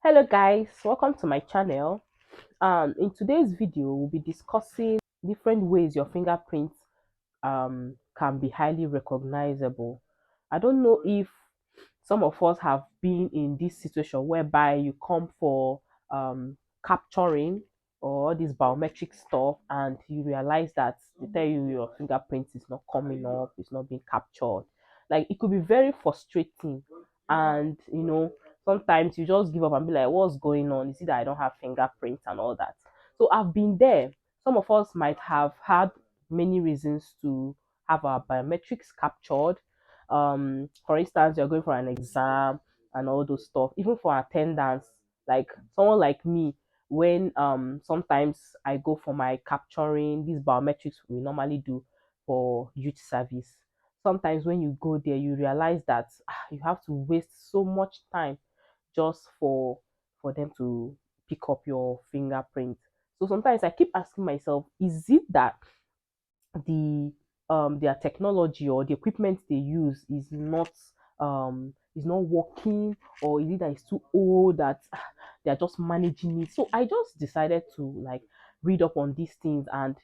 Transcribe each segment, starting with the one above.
Hello guys, welcome to my channel. In today's video we'll be discussing different ways your fingerprint can be highly recognizable. I don't know if some of us have been in this situation whereby you come for capturing or this biometric stuff and you realize that they tell you your fingerprint is not coming up, it's not being captured. Like it could be very frustrating, and sometimes you just give up and be like, what's going on? Is it that I don't have fingerprints and all that? So I've been there. Some of us might have had many reasons to have our biometrics captured. For instance, you're going for an exam and all those stuff, even for attendance. Like someone like me, when sometimes I go for my capturing these biometrics we normally do for youth service. Sometimes when you go there, you realize that you have to waste so much time just for them to pick up your fingerprint. So sometimes I keep asking myself, is it that the their technology or the equipment they use is not working, or is it that it's too old that they're just managing it? So I just decided to like read up on these things and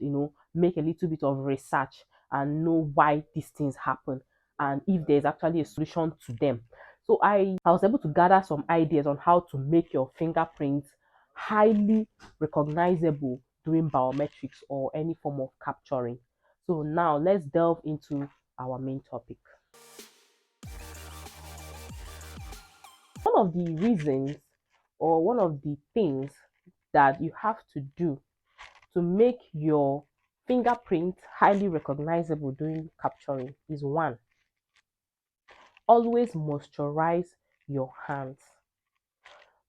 make a little bit of research and know why these things happen and if there's actually a solution to them. So I was able to gather some ideas on how to make your fingerprints highly recognizable during biometrics or any form of capturing. So now let's delve into our main topic. One of the reasons or one of the things that you have to do to make your fingerprint highly recognizable during capturing is one, always moisturize your hands.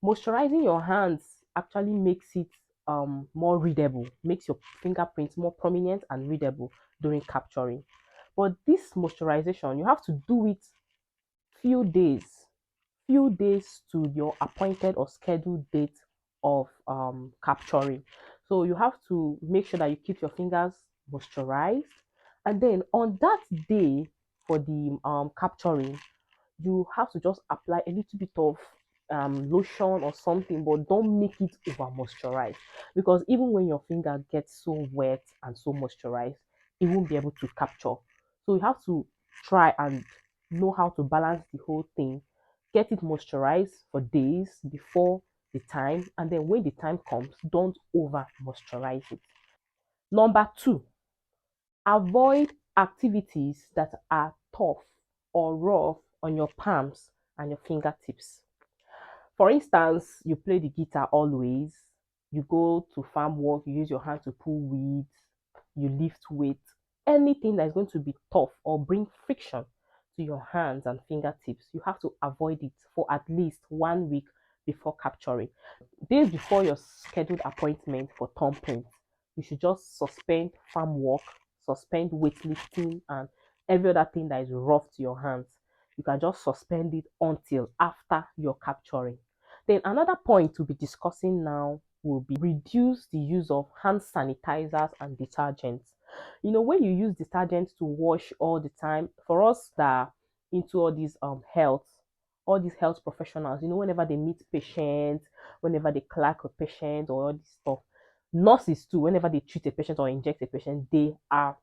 Moisturizing your hands actually makes it more readable, makes your fingerprints more prominent and readable during capturing. But this moisturization, you have to do it few days, few days to your appointed or scheduled date of capturing. So you have to make sure that you keep your fingers moisturized, and then on that day for the capturing, you have to just apply a little bit of lotion or something, but don't make it over moisturized, because even when your finger gets so wet and so moisturized, it won't be able to capture. So you have to try and know how to balance the whole thing. Get it moisturized for days before the time, and then when the time comes, don't over moisturize it. Number two, avoid activities that are tough or rough on your palms and your fingertips. For instance, you play the guitar always, you go to farm work, you use your hand to pull weeds, you lift weight, anything that is going to be tough or bring friction to your hands and fingertips, you have to avoid it for at least 1 week before capturing. Days before your scheduled appointment for thumbprint, you should just suspend farm work, suspend weightlifting, and every other thing that is rough to your hands. You can just suspend it until after your capturing. Then another point to be discussing now will be reduce the use of hand sanitizers and detergents. When you use detergents to wash all the time, for us that are into all these health professionals, whenever they meet patients, whenever they clerk a patient or all this stuff, nurses too, whenever they treat a patient or inject a patient, they are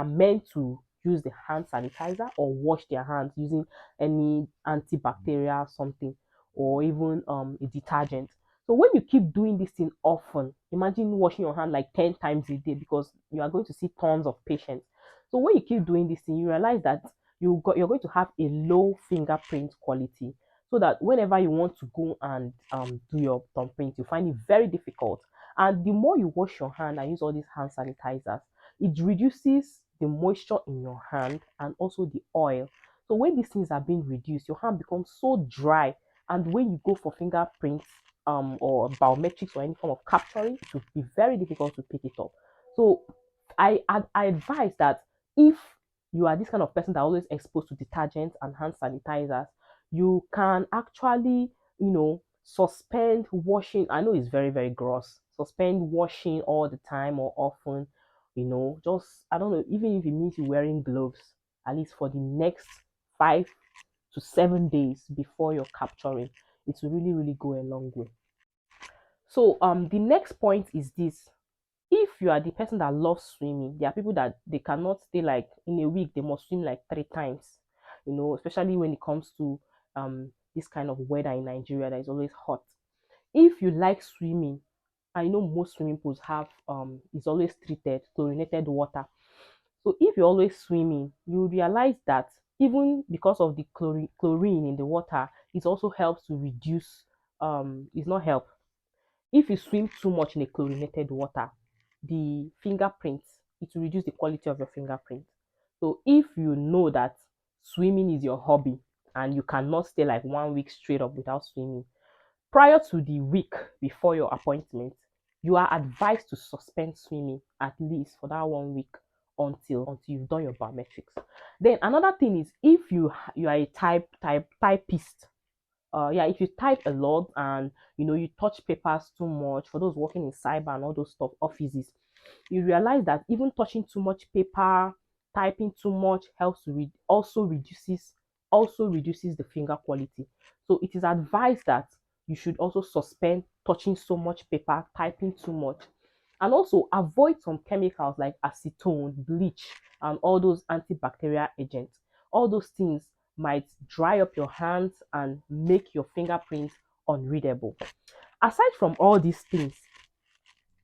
meant to use the hand sanitizer or wash their hands using any antibacterial something, or even a detergent. So when you keep doing this thing often, imagine washing your hand like 10 times a day, because you are going to see tons of patients. So when you keep doing this thing, you realize that you're going to have a low fingerprint quality, so that whenever you want to go and do your thumbprint, you find it very difficult. And the more you wash your hand and use all these hand sanitizers, it reduces the moisture in your hand and also the oil. So when these things are being reduced, your hand becomes so dry, and when you go for fingerprints or biometrics or any form of capturing, it will be very difficult to pick it up. So I advise that if you are this kind of person that always exposed to detergents and hand sanitizers, you can actually suspend washing. I know it's very very gross. Suspend washing all the time or often. Just, I don't know, even if it means you wearing gloves at least for the next 5 to 7 days before you're capturing. it will really, really go a long way. So the next point is this. If you are the person that loves swimming, there are people that they cannot stay like in a week, they must swim like 3 times, especially when it comes to this kind of weather in Nigeria that is always hot. If you like swimming, I know most swimming pools have is always treated chlorinated water. So if you're always swimming, you realize that even because of the chlorine in the water, it also helps to reduce it's not help. If you swim too much in a chlorinated water, the fingerprints, it will reduce the quality of your fingerprint. So if you know that swimming is your hobby and you cannot stay like 1 week straight up without swimming, prior to the week before your appointment, you are advised to suspend swimming at least for that 1 week until you've done your biometrics. Then another thing is if you are a typist, yeah, if you type a lot and you touch papers too much, for those working in cyber and all those stuff offices, you realize that even touching too much paper, typing too much helps to also reduces the finger quality. So it is advised that you should also suspend touching so much paper, typing too much, and also avoid some chemicals like acetone, bleach, and all those antibacterial agents. All those things might dry up your hands and make your fingerprint unreadable. Aside from all these things,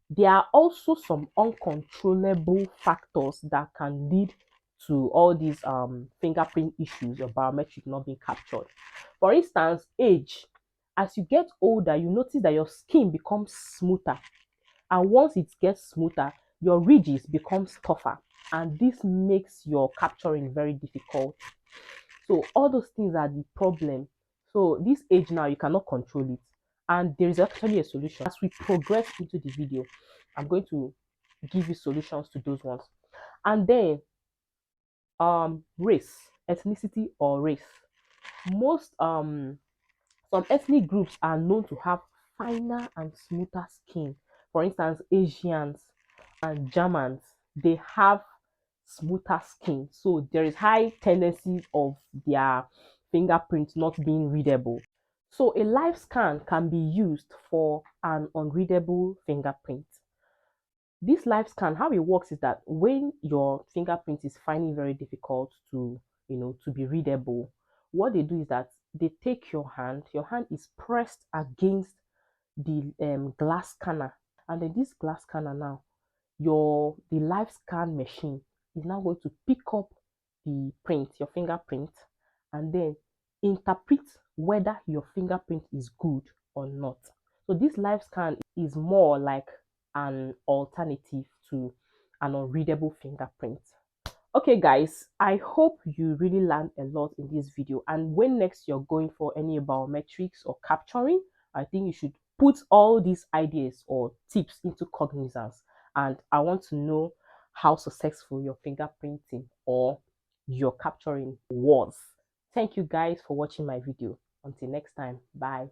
there are also some uncontrollable factors that can lead to all these fingerprint issues or biometric not being captured. For instance, age. As you get older, you notice that your skin becomes smoother, and once it gets smoother, your ridges becomes tougher, and this makes your capturing very difficult. So all those things are the problem. So this age now, you cannot control it, and there is actually a solution. As we progress into the video, I'm going to give you solutions to those ones. And then race, ethnicity, or race. Most some ethnic groups are known to have finer and smoother skin. For instance, Asians and Germans, they have smoother skin. So there is high tendency of their fingerprint not being readable. So a live scan can be used for an unreadable fingerprint. This live scan, how it works is that when your fingerprint is finding very difficult to be readable, what they do is that they take your hand is pressed against the glass scanner, and then this glass scanner now, the live scan machine is now going to pick up the print, your fingerprint, and then interpret whether your fingerprint is good or not. So this live scan is more like an alternative to an unreadable fingerprint. Okay guys, I hope you really learned a lot in this video, and when next you're going for any biometrics or capturing, I think you should put all these ideas or tips into cognizance, and I want to know how successful your fingerprinting or your capturing was. Thank you guys for watching my video. Until next time, bye.